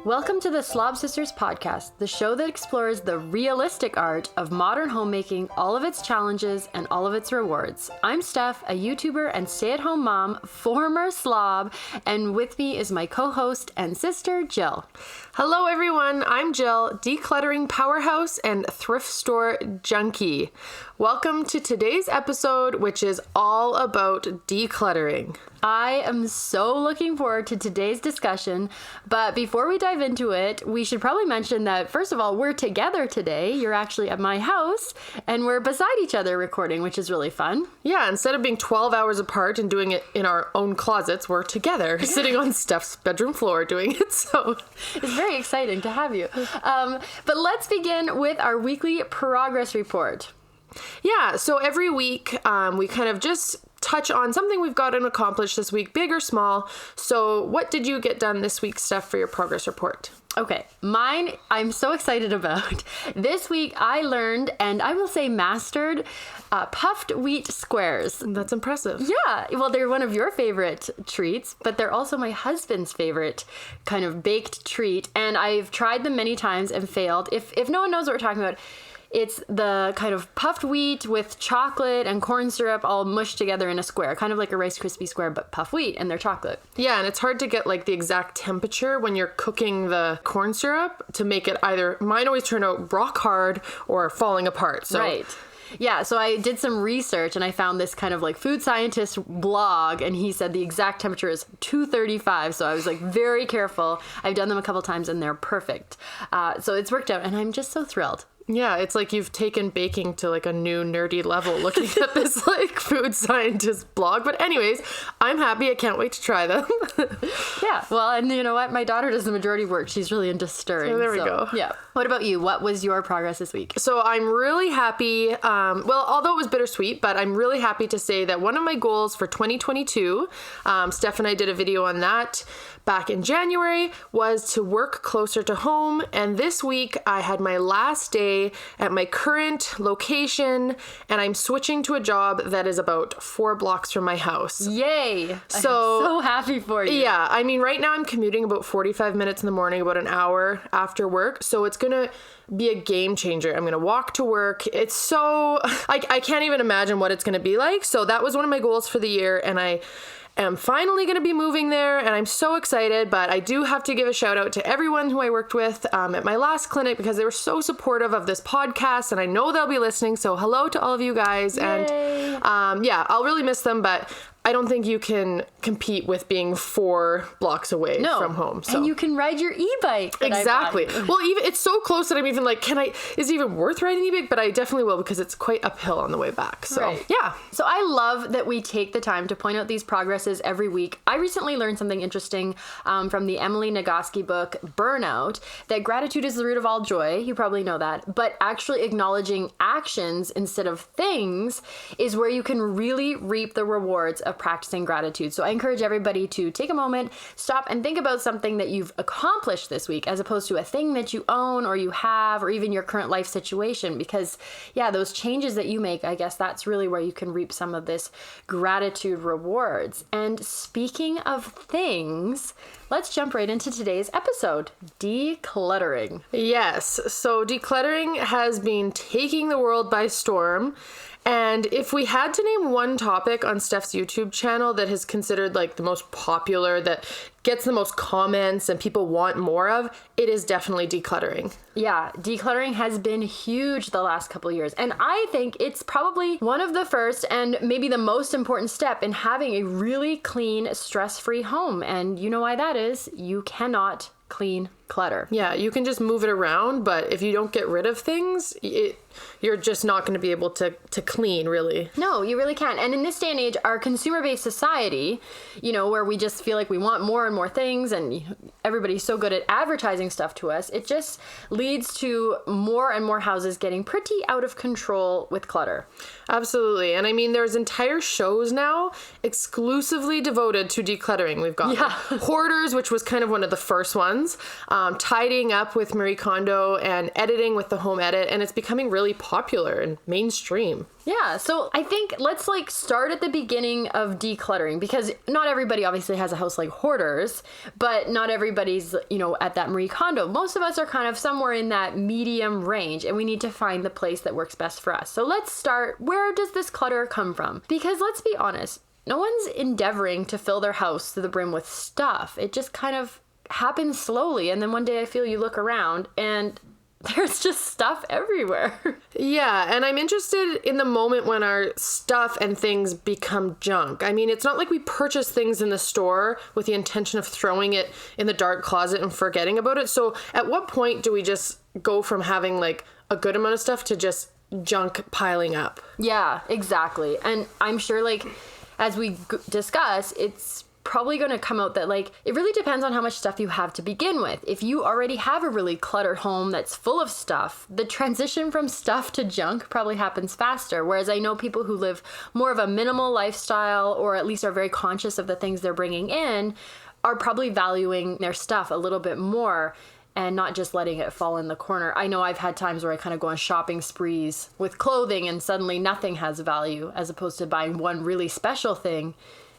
Welcome to the Slob Sisters podcast, the show that explores the realistic art of modern homemaking, all of its challenges and all of its rewards. I'm Steph, a YouTuber and stay-at-home mom, former slob, and with me is my co-host and sister, Jill. Hello everyone, I'm Jill, decluttering powerhouse and thrift store junkie. Welcome to today's episode, which is all about decluttering. I am so looking forward to today's discussion, but before we dive into it, we should probably mention that, first of all, we're together today. You're actually at my house, and we're beside each other recording, which is really fun. Yeah, instead of being 12 hours apart and doing it in our own closets, we're together, sitting on Steph's bedroom floor doing it, so... It's very exciting to have you. But let's begin with our weekly progress report. Yeah, so every week we kind of just touch on something we've gotten accomplished this week, big or small. So what did you get done this week, Steph, for your progress report? Okay, mine I'm so excited about. This week I learned, and I will say mastered, puffed wheat squares. That's impressive. Yeah, well, they're one of your favorite treats, but they're also my husband's favorite kind of baked treat. And I've tried them many times and failed. If no one knows what we're talking about, it's the kind of puffed wheat with chocolate and corn syrup all mushed together in a square, kind of like a Rice Krispie square, but puffed wheat, and they're chocolate. Yeah, and it's hard to get like the exact temperature when you're cooking the corn syrup to make it either, mine always turn out rock hard or falling apart. So. Right. Yeah, so I did some research and I found this kind of like food scientist blog, and he said the exact temperature is 235. So I was like very careful. I've done them a couple times and they're perfect. So it's worked out and I'm just so thrilled. Yeah, it's like you've taken baking to like a new nerdy level looking at this like food scientist blog. But anyways, I'm happy. I can't wait to try them. Yeah, well, and you know what? My daughter does the majority work. She's really into stirring. So there we go. Yeah. What about you? What was your progress this week? So I'm really happy. Well, although it was bittersweet, but I'm really happy to say that one of my goals for 2022, Steph and I did a video on that back in January, was to work closer to home. And this week I had my last day at my current location, and I'm switching to a job that is about 4 blocks from my house. Yay! I'm so happy for you. Yeah, I mean, right now I'm commuting about 45 minutes in the morning, about an hour after work, so it's gonna be a game changer. I'm gonna walk to work. It's so, I can't even imagine what it's gonna be like. So that was one of my goals for the year, and I am finally going to be moving there, and I'm so excited. But I do have to give a shout out to everyone who I worked with at my last clinic, because they were so supportive of this podcast, and I know they'll be listening. So hello to all of you guys. Yay. And yeah, I'll really miss them, but I don't think you can compete with being 4 blocks away from home. So. And you can ride your e-bike. Exactly. Well, even it's so close that I'm even like, is it even worth riding e-bike? But I definitely will, because it's quite uphill on the way back. So right. Yeah. So I love that we take the time to point out these progresses every week. I recently learned something interesting from the Emily Nagoski book, Burnout, that gratitude is the root of all joy. You probably know that. But actually acknowledging actions instead of things is where you can really reap the rewards of practicing gratitude. So I encourage everybody to take a moment, stop and think about something that you've accomplished this week, as opposed to a thing that you own or you have, or even your current life situation. Because yeah, those changes that you make, I guess that's really where you can reap some of this gratitude rewards. And speaking of things, let's jump right into today's episode, decluttering. Yes. So decluttering has been taking the world by storm. And if we had to name one topic on Steph's YouTube channel that is considered like the most popular, that gets the most comments and people want more of, it is definitely decluttering. Yeah, decluttering has been huge the last couple of years. And I think it's probably one of the first and maybe the most important step in having a really clean, stress-free home. And you know why that is? You cannot clean clutter. Yeah, you can just move it around, but if you don't get rid of things, you're just not going to be able to clean, really. No, you really can't. And in this day and age, our consumer-based society, you know, where we just feel like we want more and more things, and everybody's so good at advertising stuff to us, it just leads to more and more houses getting pretty out of control with clutter. Absolutely. And I mean, there's entire shows now exclusively devoted to decluttering. We've got Hoarders, which was kind of one of the first ones. tidying up with Marie Kondo and editing with the home edit, and it's becoming really popular and mainstream. Yeah, so I think let's like start at the beginning of decluttering, because not everybody obviously has a house like Hoarders, but not everybody's, at that Marie Kondo. Most of us are kind of somewhere in that medium range, and we need to find the place that works best for us. So let's start, where does this clutter come from? Because let's be honest, no one's endeavoring to fill their house to the brim with stuff. It just kind of happens slowly, and then one day I feel you look around and there's just stuff everywhere. Yeah, and I'm interested in the moment when our stuff and things become junk. I mean, it's not like we purchase things in the store with the intention of throwing it in the dark closet and forgetting about it. So at what point do we just go from having like a good amount of stuff to just junk piling up? Yeah, exactly. And I'm sure like as we discuss, it's probably going to come out that like it really depends on how much stuff you have to begin with. If you already have a really cluttered home that's full of stuff, the transition from stuff to junk probably happens faster. Whereas I know people who live more of a minimal lifestyle, or at least are very conscious of the things they're bringing in, are probably valuing their stuff a little bit more and not just letting it fall in the corner. I know I've had times where I kind of go on shopping sprees with clothing and suddenly nothing has value, as opposed to buying one really special thing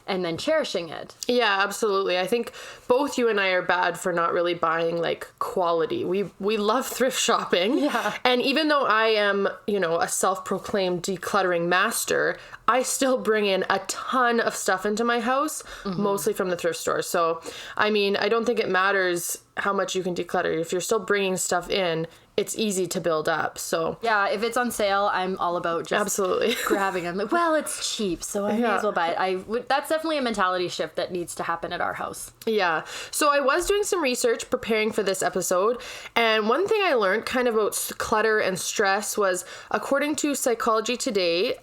and then cherishing it. Yeah, absolutely. I think both you and I are bad for not really buying like quality. We love thrift shopping. Yeah. And even though I am, a self-proclaimed decluttering master, I still bring in a ton of stuff into my house, mostly from the thrift store. So, I mean, I don't think it matters how much you can declutter. If you're still bringing stuff in, it's easy to build up. So yeah, if it's on sale, I'm all about just absolutely grabbing them. Like, well, it's cheap, so I may as well buy it. That's definitely a mentality shift that needs to happen at our house. Yeah. So I was doing some research preparing for this episode, and one thing I learned kind of about clutter and stress was, according to Psychology Today,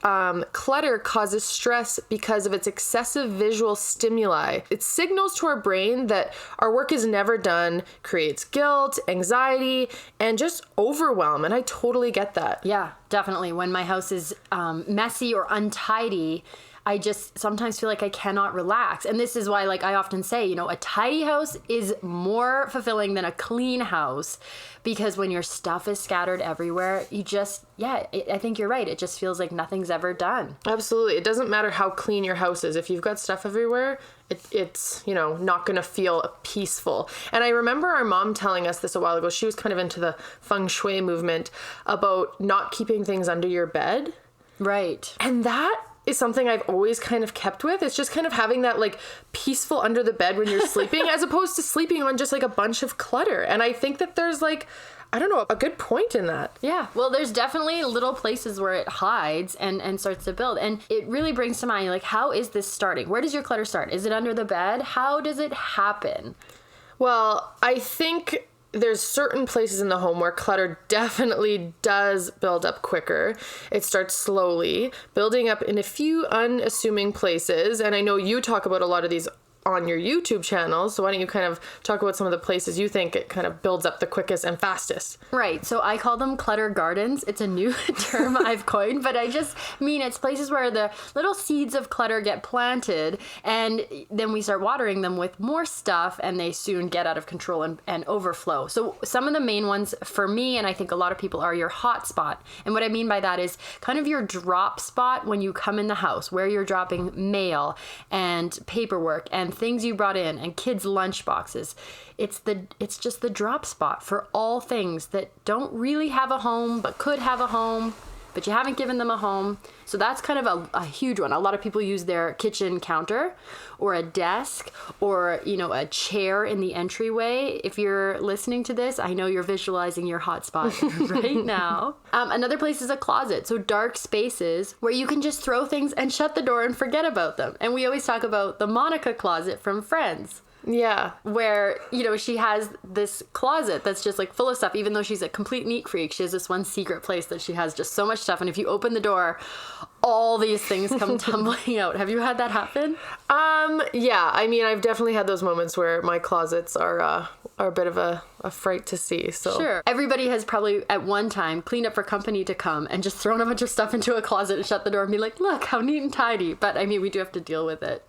clutter causes stress because of its excessive visual stimuli. It signals to our brain that our work is never done, creates guilt, anxiety, and just overwhelm. And I totally get that. Yeah, definitely. When my house is messy or untidy, I just sometimes feel like I cannot relax. And this is why, like I often say, a tidy house is more fulfilling than a clean house, because when your stuff is scattered everywhere, I think you're right. It just feels like nothing's ever done. Absolutely. It doesn't matter how clean your house is. If you've got stuff everywhere, it's not going to feel peaceful. And I remember our mom telling us this a while ago. She was kind of into the feng shui movement about not keeping things under your bed. Right. And that is something I've always kind of kept with. It's just kind of having that like peaceful under the bed when you're sleeping, as opposed to sleeping on just like a bunch of clutter. And I think that there's like, I don't know, a good point in that. Yeah. Well, there's definitely little places where it hides and starts to build. And it really brings to mind, like, how is this starting? Where does your clutter start? Is it under the bed? How does it happen? Well, I think there's certain places in the home where clutter definitely does build up quicker. It starts slowly, building up in a few unassuming places. And I know you talk about a lot of these on your YouTube channel. So why don't you kind of talk about some of the places you think it kind of builds up the quickest and fastest? Right. So I call them Clutter Gardens. It's a new term I've coined, but I just mean it's places where the little seeds of clutter get planted, and then we start watering them with more stuff, and they soon get out of control and overflow. So some of the main ones for me, and I think a lot of people, are your hot spot. And what I mean by that is kind of your drop spot when you come in the house, where you're dropping mail and paperwork and things you brought in and kids' lunch boxes. It's just the drop spot for all things that don't really have a home but could have a home, but you haven't given them a home. So that's kind of a huge one. A lot of people use their kitchen counter or a desk or, a chair in the entryway. If you're listening to this, I know you're visualizing your hotspot right now. Another place is a closet. So dark spaces where you can just throw things and shut the door and forget about them. And we always talk about the Monica closet from Friends. Yeah. Where, she has this closet that's just like full of stuff. Even though she's a complete neat freak, she has this one secret place that she has just so much stuff. And if you open the door, all these things come tumbling out. Have you had that happen? Yeah. I mean, I've definitely had those moments where my closets are a bit of a fright to see. So sure. Everybody has probably at one time cleaned up for company to come and just thrown a bunch of stuff into a closet and shut the door and be like, look how neat and tidy. But I mean, we do have to deal with it.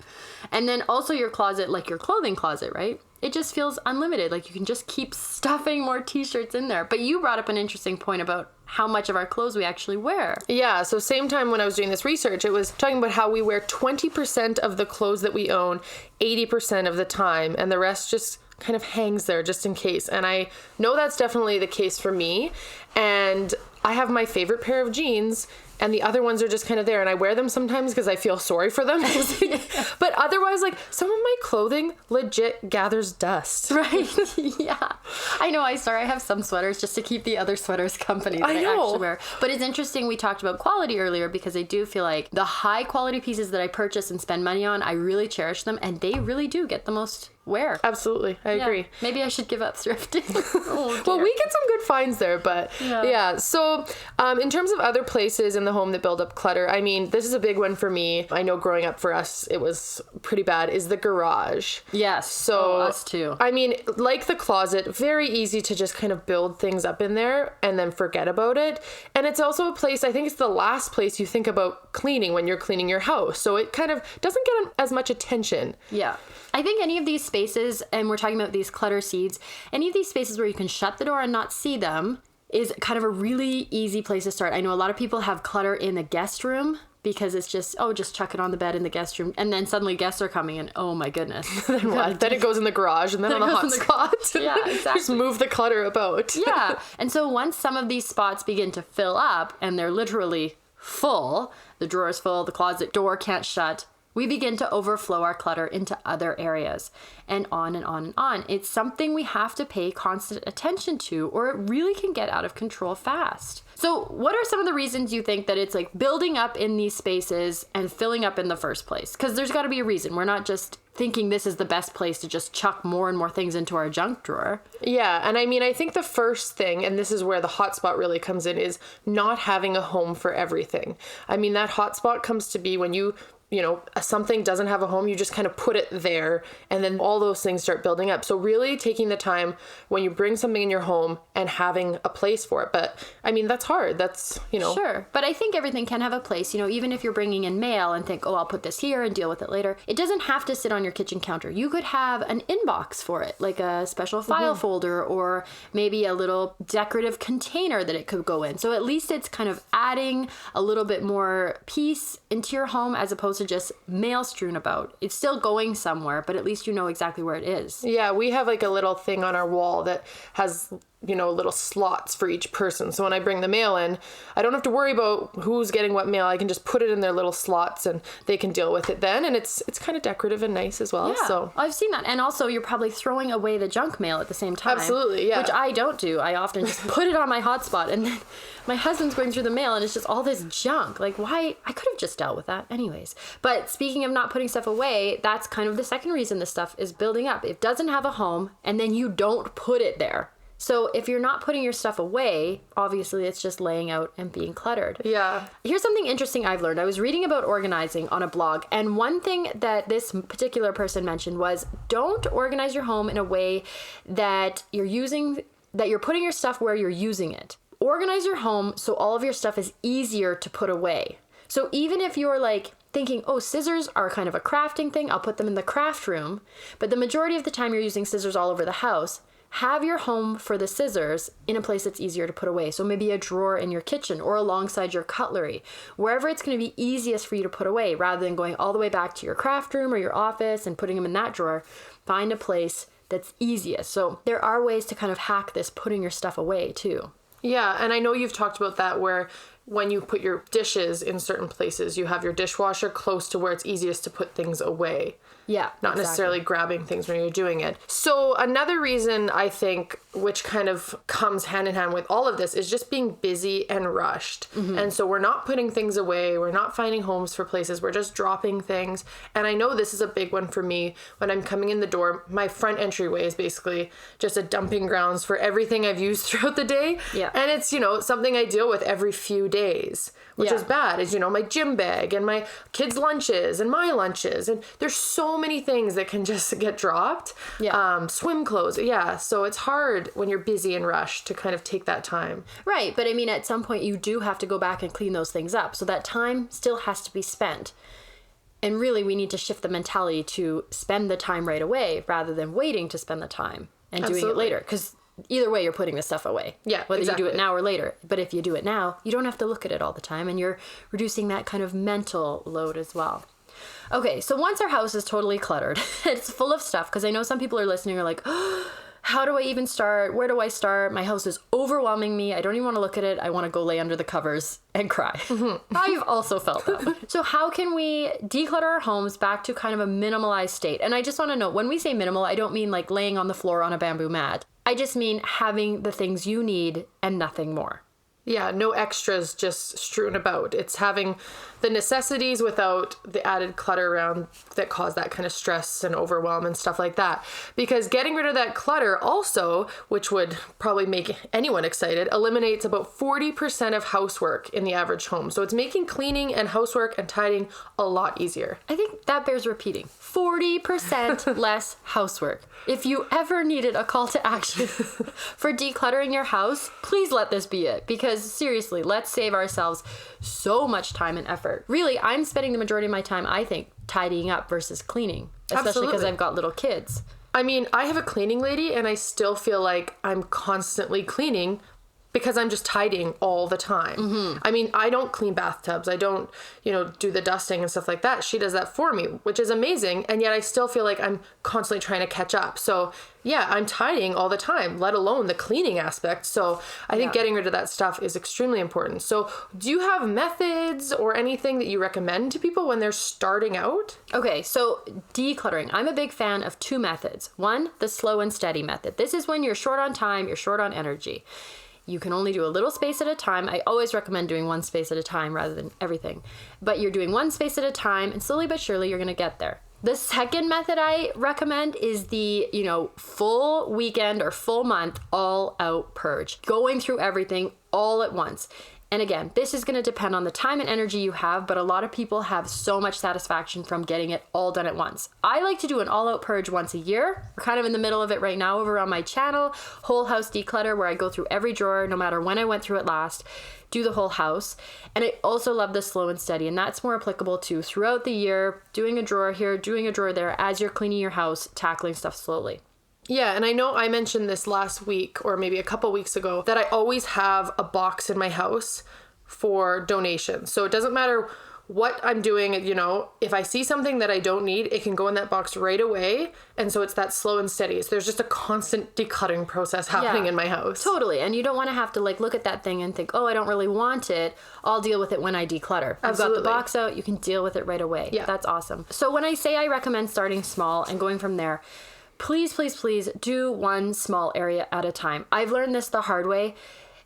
And then also your closet, like your clothing closet, right? it just feels unlimited. Like you can just keep stuffing more t-shirts in there. But you brought up an interesting point about how much of our clothes we actually wear. Yeah, so same time when I was doing this research, it was talking about how we wear 20% of the clothes that we own 80% of the time, and the rest just kind of hangs there just in case. And I know that's definitely the case for me. And I have my favorite pair of jeans, and the other ones are just kind of there, and I wear them sometimes because I feel sorry for them. But otherwise, like, some of my clothing legit gathers dust. Right? Yeah. I know. I have some sweaters just to keep the other sweaters company that I actually wear. But it's interesting, we talked about quality earlier, because I do feel like the high quality pieces that I purchase and spend money on, I really cherish them, and they really do get the most wear. Absolutely. I agree. Maybe I should give up thrifting. Well, we get some good finds there, but yeah. So in terms of other places in the home that build up clutter, I mean, this is a big one for me. I know growing up for us, it was pretty bad, is the garage. Yes. So us too. I mean, like the closet, very easy to just kind of build things up in there and then forget about it. And it's also a place, I think it's the last place you think about cleaning when you're cleaning your house. So it kind of doesn't get as much attention. Yeah. I think any of these spaces, and we're talking about these clutter seeds, any of these spaces where you can shut the door and not see them is kind of a really easy place to start. I know a lot of people have clutter in the guest room because it's just, just chuck it on the bed in the guest room. And then suddenly guests are coming and oh my goodness. Then what? Then it goes in the garage and then on a hot spot. Yeah, exactly. Just move the clutter about. Yeah. And so once some of these spots begin to fill up and they're literally full, the drawer is full, the closet door can't shut, we begin to overflow our clutter into other areas, and on and on and on. It's something we have to pay constant attention to, or it really can get out of control fast. So what are some of the reasons you think that it's like building up in these spaces and filling up in the first place? Because there's got to be a reason. We're not just thinking this is the best place to just chuck more and more things into our junk drawer. Yeah, and I mean, I think the first thing, and this is where the hotspot really comes in, is not having a home for everything. I mean, that hotspot comes to be when you know, something doesn't have a home, you just kind of put it there, and then all those things start building up. So really taking the time when you bring something in your home and having a place for it. But I mean, that's hard. That's, you know. Sure. But I think everything can have a place, you know, even if you're bringing in mail and think, I'll put this here and deal with it later. It doesn't have to sit on your kitchen counter. You could have an inbox for it, like a special file folder, or maybe a little decorative container that it could go in. So at least it's kind of adding a little bit more peace into your home as opposed to just mail strewn about. It's still going somewhere, but at least you know exactly where it is. Yeah, we have like a little thing on our wall that has, you know, little slots for each person. So when I bring the mail in, I don't have to worry about who's getting what mail. I can just put it in their little slots and they can deal with it then. And it's kind of decorative and nice as well. Yeah, so I've seen that. And also you're probably throwing away the junk mail at the same time. Absolutely, yeah. Which I don't do. I often just put it on my hotspot, and then my husband's going through the mail and it's just all this junk. Like, why? I could have just dealt with that anyways. But speaking of not putting stuff away, that's kind of the second reason this stuff is building up. It doesn't have a home, and then you don't put it there. So if you're not putting your stuff away, obviously it's just laying out and being cluttered. Yeah. Here's something interesting I've learned. I was reading about organizing on a blog, and one thing that this particular person mentioned was don't organize your home in a way that you're putting your stuff where you're using it. Organize your home so all of your stuff is easier to put away. So even if you're like thinking, scissors are kind of a crafting thing, I'll put them in the craft room, but the majority of the time you're using scissors all over the house, have your home for the scissors in a place that's easier to put away. So maybe a drawer in your kitchen or alongside your cutlery, wherever it's going to be easiest for you to put away, rather than going all the way back to your craft room or your office and putting them in that drawer. Find a place that's easiest. So there are ways to kind of hack this putting your stuff away too. Yeah, and I know you've talked about that where when you put your dishes in certain places, you have your dishwasher close to where it's easiest to put things away. Yeah, not necessarily grabbing things when you're doing it. So another reason I think, which kind of comes hand in hand with all of this, is just being busy and rushed. Mm-hmm. And so we're not putting things away. We're not finding homes for places. We're just dropping things. And I know this is a big one for me. When I'm coming in the door, my front entryway is basically just a dumping grounds for everything I've used throughout the day. Yeah. And it's, something I deal with every few days, which is bad. Is, my gym bag and my kids' lunches and my lunches. And there's so many things that can just get dropped. Yeah. Swim clothes. Yeah. So it's hard when you're busy and rushed to kind of take that time. Right. But I mean, at some point you do have to go back and clean those things up. So that time still has to be spent. And really, we need to shift the mentality to spend the time right away rather than waiting to spend the time and doing it later. Because either way, you're putting the stuff away. Yeah, whether exactly. you do it now or later. But if you do it now, you don't have to look at it all the time, and you're reducing that kind of mental load as well. Okay, so once our house is totally cluttered, it's full of stuff, because I know some people are listening are like, oh, how do I even start? Where do I start? My house is overwhelming me. I don't even want to look at it. I want to go lay under the covers and cry. Mm-hmm. I've also felt that. So how can we declutter our homes back to kind of a minimalized state? And I just want to note, when we say minimal, I don't mean like laying on the floor on a bamboo mat. I just mean having the things you need and nothing more. Yeah, no extras just strewn about. It's having the necessities without the added clutter around that cause that kind of stress and overwhelm and stuff like that. Because getting rid of that clutter also, which would probably make anyone excited, eliminates about 40% of housework in the average home. So it's making cleaning and housework and tidying a lot easier. I think that bears repeating. 40% less housework. If you ever needed a call to action for decluttering your house, please let this be it. Because seriously, let's save ourselves so much time and effort. Really, I'm spending the majority of my time, I think, tidying up versus cleaning, especially because I've got little kids. I mean, I have a cleaning lady and I still feel like I'm constantly cleaning because I'm just tidying all the time. Mm-hmm. I mean, I don't clean bathtubs. I don't, do the dusting and stuff like that. She does that for me, which is amazing. And yet I still feel like I'm constantly trying to catch up. So yeah, I'm tidying all the time, let alone the cleaning aspect. So I think getting rid of that stuff is extremely important. So do you have methods or anything that you recommend to people when they're starting out? Okay, so decluttering. I'm a big fan of two methods. One, the slow and steady method. This is when you're short on time, you're short on energy. You can only do a little space at a time. I always recommend doing one space at a time rather than everything. But you're doing one space at a time, and slowly but surely you're going to get there. The second method I recommend is the, full weekend or full month all out purge. Going through everything all at once. And again, this is going to depend on the time and energy you have, but a lot of people have so much satisfaction from getting it all done at once. I like to do an all-out purge once a year. We're kind of in the middle of it right now over on my channel, Whole House Declutter, where I go through every drawer, no matter when I went through it last, do the whole house. And I also love the slow and steady, and that's more applicable to throughout the year, doing a drawer here, doing a drawer there, as you're cleaning your house, tackling stuff slowly. Yeah, and I know I mentioned this last week or maybe a couple weeks ago that I always have a box in my house for donations. So it doesn't matter what I'm doing, if I see something that I don't need, it can go in that box right away. And so it's that slow and steady. So there's just a constant decluttering process happening in my house. Totally. And you don't want to have to look at that thing and think, oh, I don't really want it. I'll deal with it when I declutter. Absolutely. I've got the box out. You can deal with it right away. Yeah. That's awesome. So when I say I recommend starting small and going from there, please, please, please do one small area at a time. I've learned this the hard way,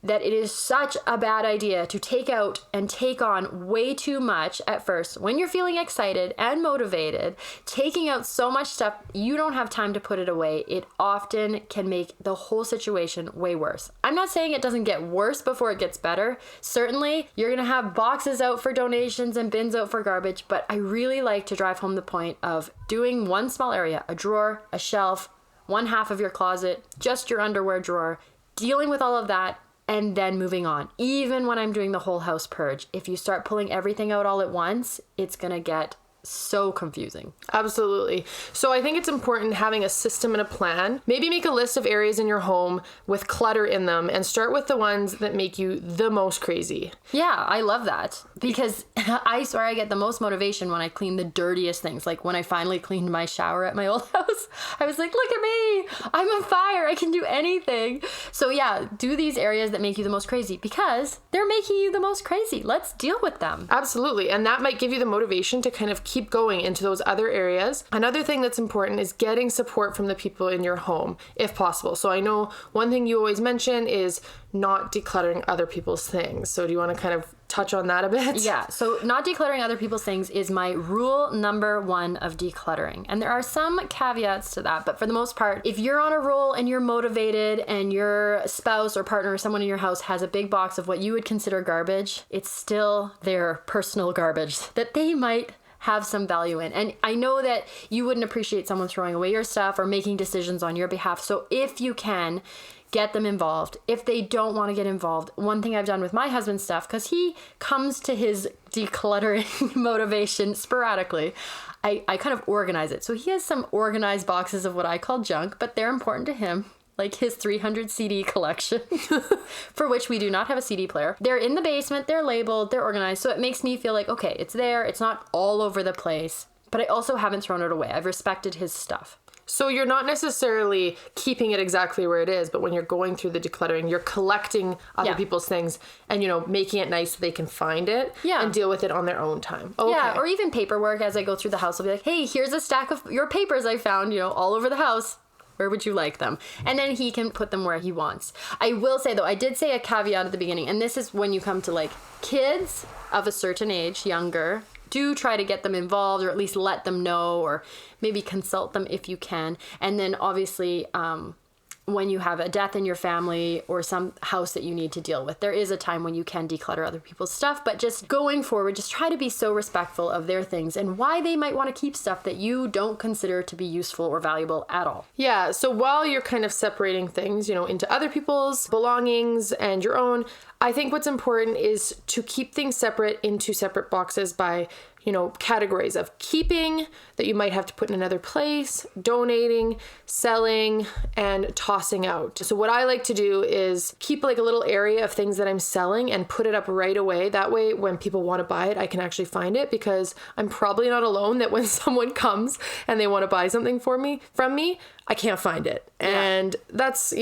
that it is such a bad idea to take out and take on way too much at first. When you're feeling excited and motivated, taking out so much stuff, you don't have time to put it away. It often can make the whole situation way worse. I'm not saying it doesn't get worse before it gets better. Certainly, you're gonna have boxes out for donations and bins out for garbage, but I really like to drive home the point of doing one small area, a drawer, a shelf, one half of your closet, just your underwear drawer, dealing with all of that, and then moving on. Even when I'm doing the whole house purge, if you start pulling everything out all at once, it's gonna get so confusing. Absolutely. So I think it's important having a system and a plan. Maybe make a list of areas in your home with clutter in them and start with the ones that make you the most crazy. Yeah, I love that because I swear I get the most motivation when I clean the dirtiest things. Like when I finally cleaned my shower at my old house, I was like, look at me, I'm on fire, I can do anything. So yeah, do these areas that make you the most crazy because they're making you the most crazy. Let's deal with them. Absolutely. And that might give you the motivation to kind of keep going into those other areas. Another thing that's important is getting support from the people in your home, if possible. So I know one thing you always mention is not decluttering other people's things. So do you want to kind of touch on that a bit? Yeah, so not decluttering other people's things is my rule number one of decluttering. And there are some caveats to that, but for the most part, if you're on a roll and you're motivated and your spouse or partner or someone in your house has a big box of what you would consider garbage, it's still their personal garbage that they might have some value in. And I know that you wouldn't appreciate someone throwing away your stuff or making decisions on your behalf. So if you can, get them involved. If they don't want to get involved, one thing I've done with my husband's stuff, because he comes to his decluttering motivation sporadically, I kind of organize it. So he has some organized boxes of what I call junk, but they're important to him. Like his 300 CD collection, for which we do not have a CD player. They're in the basement, they're labeled, they're organized. So it makes me feel like, okay, it's there. It's not all over the place, but I also haven't thrown it away. I've respected his stuff. So you're not necessarily keeping it exactly where it is, but when you're going through the decluttering, you're collecting other people's things and, making it nice so they can find it and deal with it on their own time. Okay. Yeah, or even paperwork. As I go through the house, I'll be like, hey, here's a stack of your papers I found, all over the house. Where would you like them? And then he can put them where he wants. I will say, though, I did say a caveat at the beginning, and this is when you come to, kids of a certain age, younger, do try to get them involved or at least let them know or maybe consult them if you can. And then, obviously, when you have a death in your family or some house that you need to deal with, there is a time when you can declutter other people's stuff. But just going forward, just try to be so respectful of their things and why they might want to keep stuff that you don't consider to be useful or valuable at all. Yeah. So while you're kind of separating things, into other people's belongings and your own, I think what's important is to keep things separate into separate boxes by categories of keeping that you might have to put in another place, donating, selling, and tossing out. So what I like to do is keep a little area of things that I'm selling and put it up right away. That way, when people want to buy it, I can actually find it because I'm probably not alone that when someone comes and they want to buy something from me, I can't find it. And that's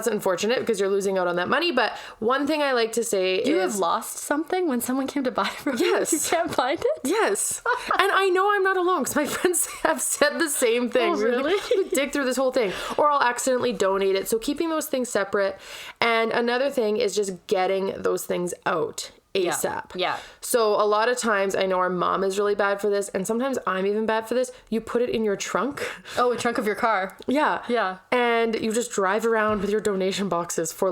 unfortunate because you're losing out on that money. But one thing I like to say is... You have lost something when someone came to buy it from you? Yes. You can't find it? Yes. And I know I'm not alone because my friends have said the same thing. Oh, really? We dig through this whole thing. Or I'll accidentally donate it. So keeping those things separate. And another thing is just getting those things out ASAP. Yeah. So a lot of times, I know our mom is really bad for this, and sometimes I'm even bad for this. You put it in your trunk. Oh, a trunk of your car. Yeah. Yeah. And you just drive around with your donation boxes for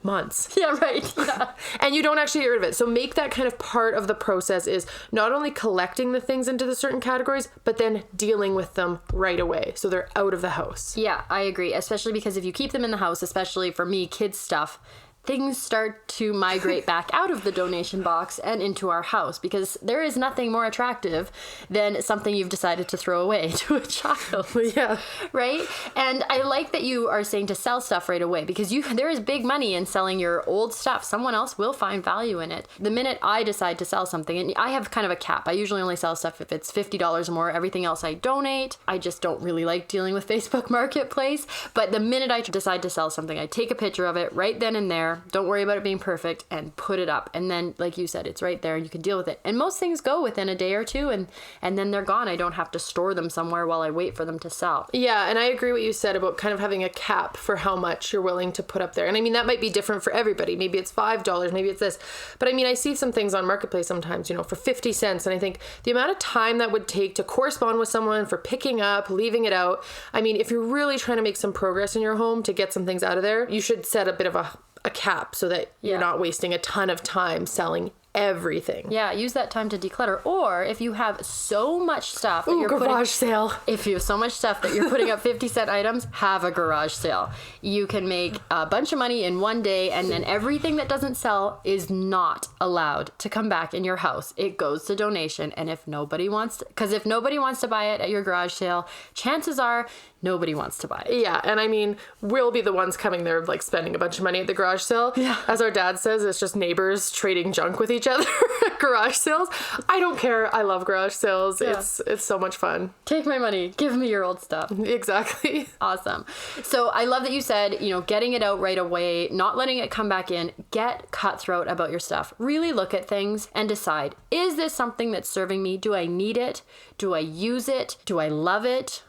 months. Yeah, right. Yeah. And you don't actually get rid of it. So make that kind of part of the process is not only collecting the things into the certain categories, but then dealing with them right away. So they're out of the house. Yeah, I agree. Especially because if you keep them in the house, especially for me, kids stuff, things start to migrate back out of the donation box and into our house because there is nothing more attractive than something you've decided to throw away to a child. Yeah. Right? And I like that you are saying to sell stuff right away because there is big money in selling your old stuff. Someone else will find value in it. The minute I decide to sell something, and I have kind of a cap. I usually only sell stuff if it's $50 or more. Everything else I donate. I just don't really like dealing with Facebook Marketplace. But the minute I decide to sell something, I take a picture of it right then and there. Don't worry about it being perfect and put it up. And then, like you said, it's right there and you can deal with it. And most things go within a day or two and then they're gone. I don't have to store them somewhere while I wait for them to sell. Yeah, and I agree what you said about kind of having a cap for how much you're willing to put up there. And I mean, that might be different for everybody. Maybe it's $5, maybe it's this. But I mean, I see some things on Marketplace sometimes, for 50 cents. And I think the amount of time that would take to correspond with someone for picking up, leaving it out. I mean, if you're really trying to make some progress in your home to get some things out of there, you should set a bit of a cap so that you're not wasting a ton of time selling everything. Yeah, use that time to declutter. Or if you have so much stuff that you're garage sale. If you have so much stuff that you're putting up 50-cent items, have a garage sale. You can make a bunch of money in one day, and then everything that doesn't sell is not allowed to come back in your house. It goes to donation. And if nobody wants to buy it at your garage sale, chances are nobody wants to buy it. Yeah, and I mean, we'll be the ones coming there spending a bunch of money at the garage sale. Yeah. As our dad says, it's just neighbors trading junk with each other at garage sales. I don't care. I love garage sales. Yeah. It's so much fun. Take my money. Give me your old stuff. Exactly. Awesome. So I love that you said, getting it out right away, not letting it come back in. Get cutthroat about your stuff. Really look at things and decide, is this something that's serving me? Do I need it? Do I use it? Do I love it?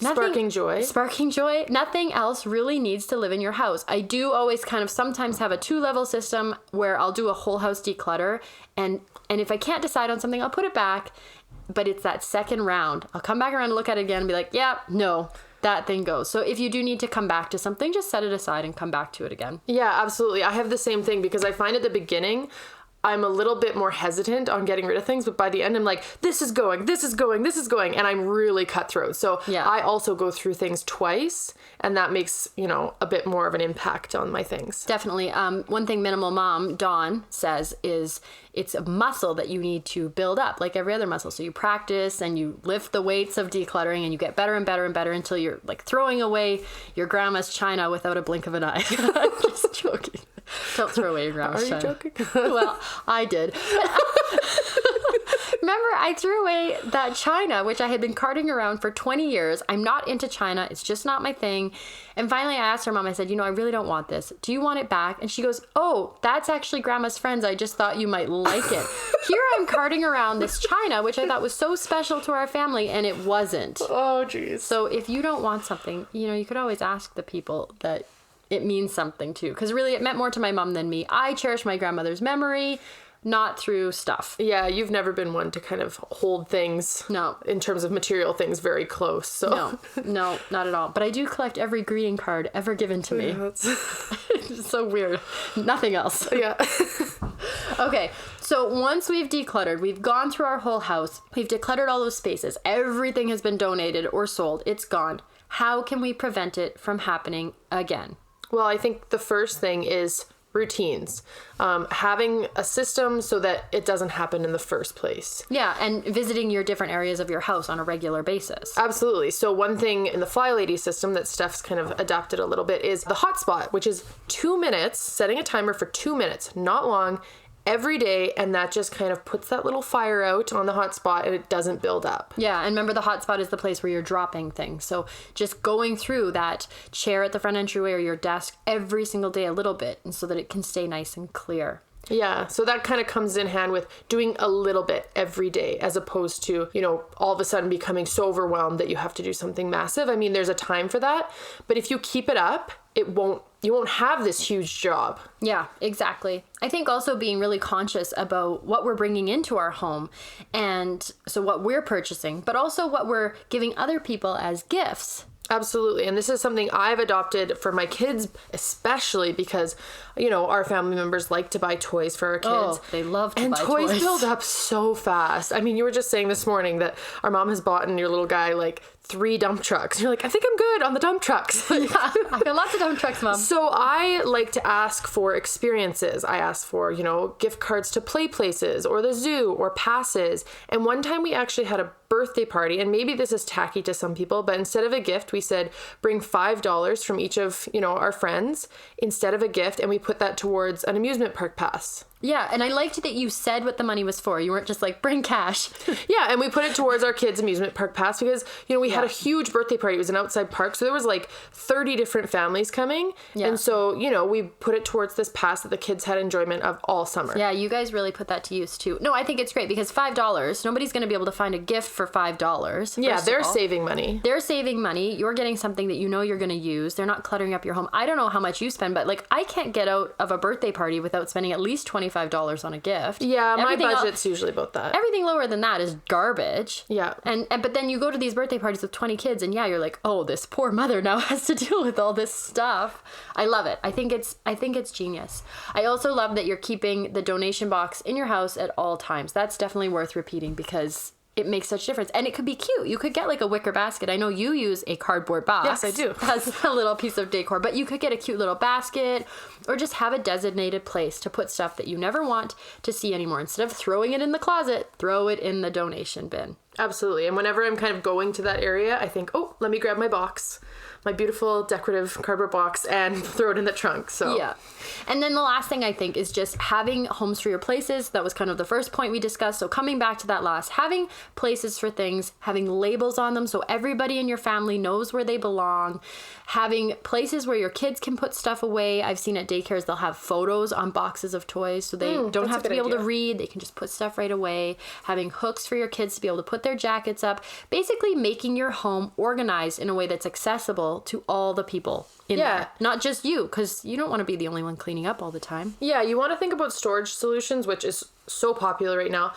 Sparking joy. Nothing else really needs to live in your house. I do always kind of sometimes have a 2-level system where I'll do a whole house declutter. And if I can't decide on something, I'll put it back. But it's that second round. I'll come back around and look at it again and be like, yeah, no, that thing goes. So if you do need to come back to something, just set it aside and come back to it again. Yeah, absolutely. I have the same thing because I find at the beginning, I'm a little bit more hesitant on getting rid of things, but by the end I'm like, this is going, and I'm really cutthroat. So I also go through things twice, and that makes, a bit more of an impact on my things. Definitely. One thing Minimal Mom, Dawn, says is it's a muscle that you need to build up like every other muscle. So you practice and you lift the weights of decluttering and you get better and better and better until you're like throwing away your grandma's china without a blink of an eye. I'm just joking. Don't throw away your grandma's china. Are you joking? Well, I did. Remember, I threw away that china, which I had been carting around for 20 years. I'm not into china. It's just not my thing. And finally, I asked her mom, I said, I really don't want this. Do you want it back? And she goes, oh, that's actually grandma's friends. I just thought you might like it. Here I'm carting around this china, which I thought was so special to our family, and it wasn't. Oh, geez. So if you don't want something, you could always ask the people that it means something to. Because really, it meant more to my mom than me. I cherish my grandmother's memory, not through stuff. Yeah, you've never been one to kind of hold things, in terms of material things, very close. So No, not at all. But I do collect every greeting card ever given to me. Yeah, It's so weird. Nothing else. Yeah. Okay, so once we've decluttered, we've gone through our whole house, we've decluttered all those spaces, everything has been donated or sold, it's gone. How can we prevent it from happening again? Well, I think the first thing is routines. Having a system so that it doesn't happen in the first place. Yeah, and visiting your different areas of your house on a regular basis. Absolutely. So one thing in the Fly Lady system that Steph's kind of adapted a little bit is the hotspot, which is 2 minutes, setting a timer for 2 minutes, not long, every day, and that just kind of puts that little fire out on the hotspot and it doesn't build up. Yeah, and remember the hotspot is the place where you're dropping things. So just going through that chair at the front entryway or your desk every single day a little bit, and so that it can stay nice and clear. Yeah, so that kind of comes in hand with doing a little bit every day as opposed to, all of a sudden becoming so overwhelmed that you have to do something massive. I mean, there's a time for that, but if you keep it up, you won't have this huge job. Yeah, exactly. I think also being really conscious about what we're bringing into our home, and so what we're purchasing, but also what we're giving other people as gifts. Absolutely. And this is something I've adopted for my kids, especially because, our family members like to buy toys for our kids. Oh, they love to buy toys. And toys build up so fast. I mean, you were just saying this morning that our mom has bought in your little guy like 3 dump trucks. And you're like, I think I'm good on the dump trucks. Yeah, I got lots of dump trucks, Mom. So I like to ask for experiences. I ask for, gift cards to play places or the zoo or passes. And one time we actually had a birthday party, and maybe this is tacky to some people, but instead of a gift, we said bring $5 from each of, our friends instead of a gift, and we put that towards an amusement park pass. Yeah, and I liked that you said what the money was for. You weren't just like, bring cash. Yeah, and we put it towards our kids' amusement park pass because, we had a huge birthday party. It was an outside park, so there was like 30 different families coming. Yeah. And so, we put it towards this pass that the kids had enjoyment of all summer. Yeah, you guys really put that to use too. No, I think it's great because $5, nobody's going to be able to find a gift for $5. Yeah, they're saving money. They're saving money. You're getting something that you're going to use. They're not cluttering up your home. I don't know how much you spend, but like I can't get out of a birthday party without spending at least $25 on a gift. Yeah, my budget's usually about that. Everything lower than that is garbage. Yeah. And but then you go to these birthday parties with 20 kids and you're like, oh, this poor mother now has to deal with all this stuff. I love it. I think it's genius. I also love that you're keeping the donation box in your house at all times. That's definitely worth repeating because it makes such a difference. And it could be cute. You could get like a wicker basket. I know you use a cardboard box. Yes, I do. As a little piece of decor. But you could get a cute little basket or just have a designated place to put stuff that you never want to see anymore. Instead of throwing it in the closet, throw it in the donation bin. Absolutely. And whenever I'm kind of going to that area, I think, oh, let me grab my box, my beautiful decorative cardboard box, and throw it in the trunk. So yeah. And then the last thing I think is just having homes for your places. That was kind of the first point we discussed. So coming back to that last, having places for things, having labels on them so everybody in your family knows where they belong, having places where your kids can put stuff away. I've seen at daycares, they'll have photos on boxes of toys so they don't have to be able to read. They can just put stuff right away. Having hooks for your kids to be able to put their jackets up. Basically making your home organized in a way that's accessible to all the people in there. Not just you, because you don't want to be the only one cleaning up all the time. Yeah, you want to think about storage solutions, which is so popular right now,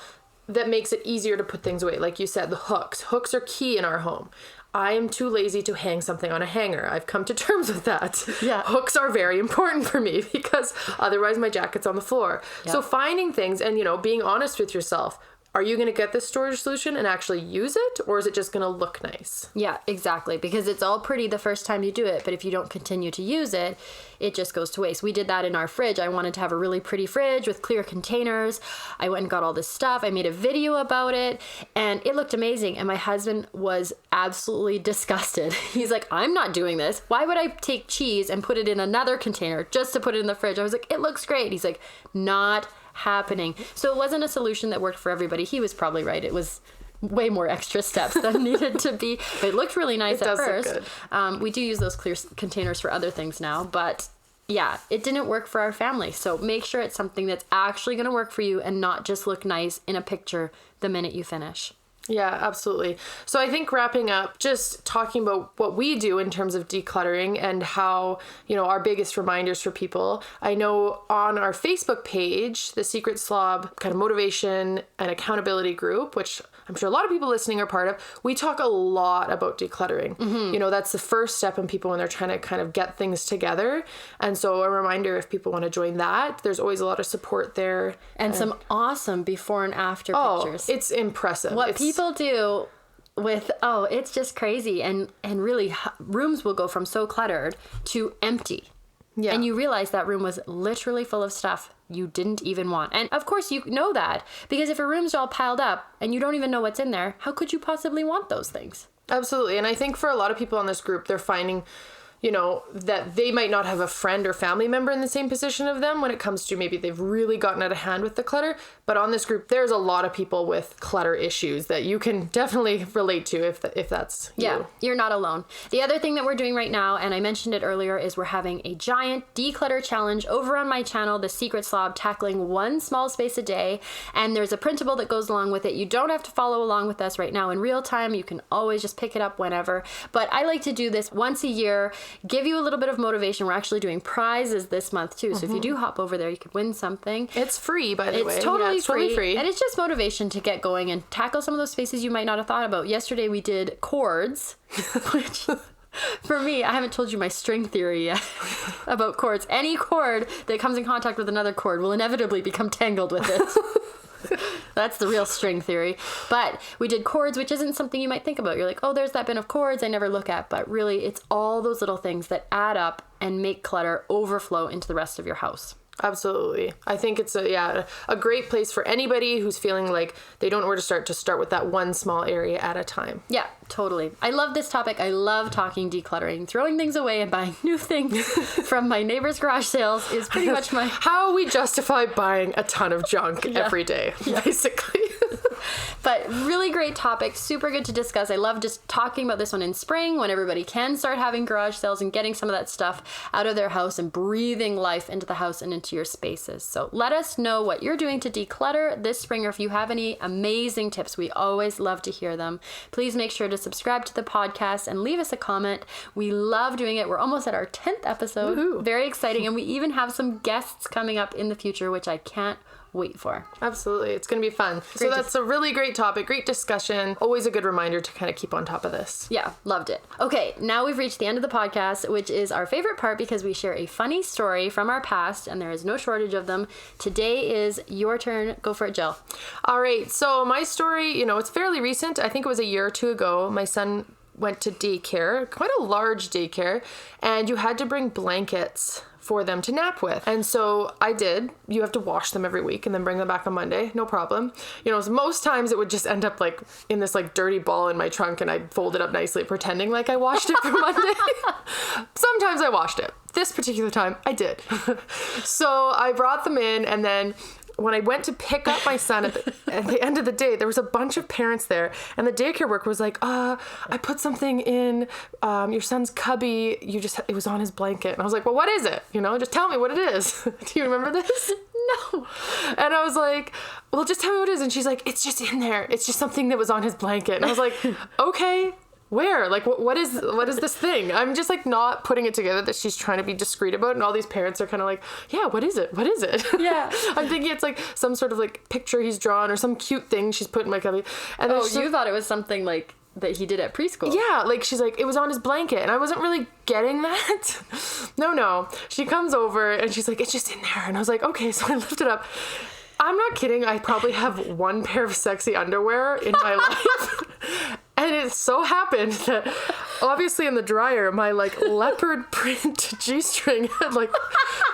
that makes it easier to put things away. Like you said, the hooks. Hooks are key in our home. I am too lazy to hang something on a hanger. I've come to terms with that. Yeah. Hooks are very important for me because otherwise my jacket's on the floor. Yeah. So finding things and, being honest with yourself. Are you going to get this storage solution and actually use it, or is it just going to look nice? Yeah, exactly. Because it's all pretty the first time you do it, but if you don't continue to use it, it just goes to waste. We did that in our fridge. I wanted to have a really pretty fridge with clear containers. I went and got all this stuff. I made a video about it, and it looked amazing. And my husband was absolutely disgusted. He's like, I'm not doing this. Why would I take cheese and put it in another container just to put it in the fridge? I was like, it looks great. He's like, not happening. So it wasn't a solution that worked for everybody. He was probably right. It was way more extra steps than needed to be. But it looked really nice at first. We do use those clear containers for other things now, but yeah, it didn't work for our family. So make sure it's something that's actually going to work for you and not just look nice in a picture the minute you finish. Yeah, absolutely. So I think wrapping up, just talking about what we do in terms of decluttering and how, our biggest reminders for people. I know on our Facebook page, the Secret Slob kind of motivation and accountability group, which I'm sure a lot of people listening are part of, we talk a lot about decluttering. Mm-hmm. That's the first step in people when they're trying to kind of get things together. And so a reminder, if people want to join that, there's always a lot of support there. And some awesome before and after pictures. It's impressive. What people do with, it's just crazy. And really, rooms will go from so cluttered to empty. Yeah. And you realize that room was literally full of stuff you didn't even want. And of course you know that, because if a room's all piled up and you don't even know what's in there, how could you possibly want those things? Absolutely. And I think for a lot of people on this group, they're finding, that they might not have a friend or family member in the same position of them when it comes to maybe they've really gotten out of hand with the clutter. But on this group, there's a lot of people with clutter issues that you can definitely relate to if that's you. Yeah, you're not alone. The other thing that we're doing right now, and I mentioned it earlier, is we're having a giant declutter challenge over on my channel, The Secret Slob, tackling one small space a day. And there's a printable that goes along with it. You don't have to follow along with us right now in real time. You can always just pick it up whenever. But I like to do this once a year, give you a little bit of motivation. We're actually doing prizes this month too. So if you do hop over there, you could win something. It's free, by the way. It's totally free. And it's just motivation to get going and tackle some of those spaces you might not have thought about. Yesterday we did cords, which for me, I haven't told you my string theory yet about cords. Any cord that comes in contact with another cord will inevitably become tangled with it. That's the real string theory. But we did cords, which isn't something you might think about. You're like, oh, there's that bin of cords I never look at. But really, it's all those little things that add up and make clutter overflow into the rest of your house. Absolutely. I think it's a great place for anybody who's feeling like they don't know where to start with that one small area at a time. Yeah, totally. I love this topic. I love talking decluttering. Throwing things away and buying new things from my neighbor's garage sales is pretty much my... How we justify buying a ton of junk every day, basically. But really great topic. Super good to discuss. I love just talking about this one in spring when everybody can start having garage sales and getting some of that stuff out of their house and breathing life into the house and into your spaces. So let us know what you're doing to declutter this spring, or if you have any amazing tips. We always love to hear them. Please make sure to subscribe to the podcast and leave us a comment. We love doing it. We're almost at our 10th episode. Woohoo. Very exciting. And we even have some guests coming up in the future, which I can't wait for. Absolutely. It's going to be fun. So that's a really great topic, great discussion. Always a good reminder to kind of keep on top of this. Yeah, loved it. Okay, now we've reached the end of the podcast, which is our favorite part because we share a funny story from our past, and there is no shortage of them. Today is your turn. Go for it, Jill. All right. So my story, it's fairly recent. I think it was a year or two ago. My son went to daycare, quite a large daycare, and you had to bring blankets for them to nap with. And so I did. You have to wash them every week and then bring them back on Monday. No problem. Most times it would just end up like in this like dirty ball in my trunk, and I'd fold it up nicely pretending like I washed it for Monday. Sometimes I washed it. This particular time I did. So I brought them in, and then when I went to pick up my son at the end of the day, there was a bunch of parents there, and the daycare worker was like, I put something in your son's cubby. It was on his blanket. And I was like, well, what is it? Just tell me what it is. Do you remember this? No. And I was like, well, just tell me what it is. And she's like, it's just in there. It's just something that was on his blanket. And I was like, okay. Where? Like, what is this thing? I'm just like not putting it together that she's trying to be discreet about, and all these parents are kind of like, yeah, what is it? What is it? Yeah. I'm thinking it's like some sort of like picture he's drawn or some cute thing she's put in my cubby. And you thought it was something like that he did at preschool. Yeah, like she's like, it was on his blanket, and I wasn't really getting that. No. She comes over and she's like, it's just in there. And I was like, okay, so I lift it up. I'm not kidding. I probably have one pair of sexy underwear in my life. And it so happened that obviously in the dryer, my like leopard print G-string had like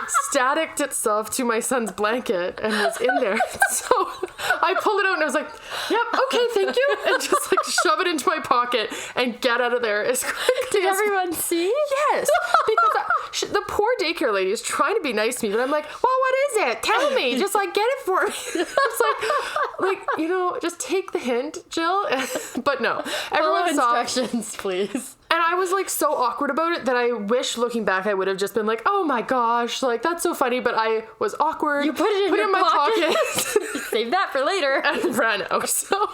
staticked itself to my son's blanket and was in there. So I pulled it out and I was like, yep, okay, thank you. And just like shove it into my pocket and get out of there as quickly Did everyone see? Yes. Because the poor daycare lady is trying to be nice to me, but I'm like, well, what is it? Tell me. Just like get it for me. It's like, you know, just take the hint, Jill. But no. Everyone saw instructions, please. And I was like so awkward about it that I wish looking back I would have just been like, oh my gosh, like that's so funny, but I was awkward. You put it in my pocket. Save that for later. And ran out. So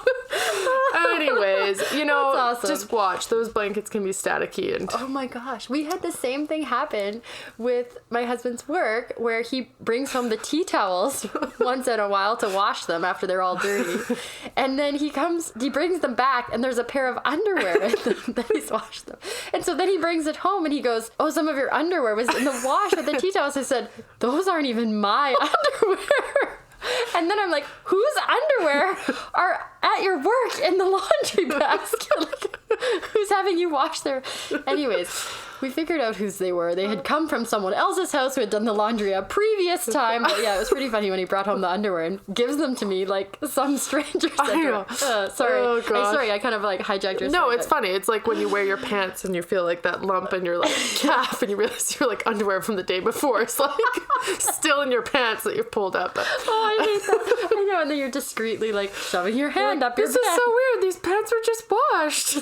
anyways, you know, awesome. Just watch. Those blankets can be staticky and oh my gosh. We had the same thing happen with my husband's work where he brings home the tea towels once in a while to wash them after they're all dirty. And then he brings them back and there's a pair of underwear in them that he's washed them. And so then he brings it home and he goes, oh, some of your underwear was in the wash with the tea towels. I said, those aren't even my underwear. And then I'm like, whose underwear are at your work in the laundry basket? Like, who's having you wash their... Anyways, we figured out whose they were. They had come from someone else's house who had done the laundry a previous time. But yeah, it was pretty funny when he brought home the underwear and gives them to me like some stranger. I know. Sorry. Oh, gosh. Sorry, I kind of like hijacked your No, story, it's funny. It's like when you wear your pants and you feel like that lump in your like calf and you realize you're like underwear from the day before. It's like still in your pants that you've pulled up. Oh, I hate that. I know, and then you're discreetly like shoving your hand up your This is so weird. These pants were just washed.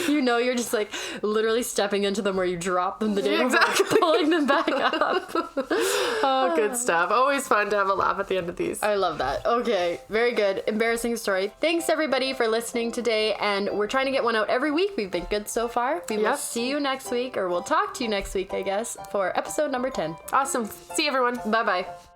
You know, you're just like literally stepping into them where you drop them the day Exactly. before, pulling them back up. Oh, good stuff. Always fun to have a laugh at the end of these. I love that. Okay, very good. Embarrassing story. Thanks everybody for listening today, and we're trying to get one out every week. We've been good so far. We will see you next week, or we'll talk to you next week, I guess, for episode number 10. Awesome. See you, everyone. Bye-bye.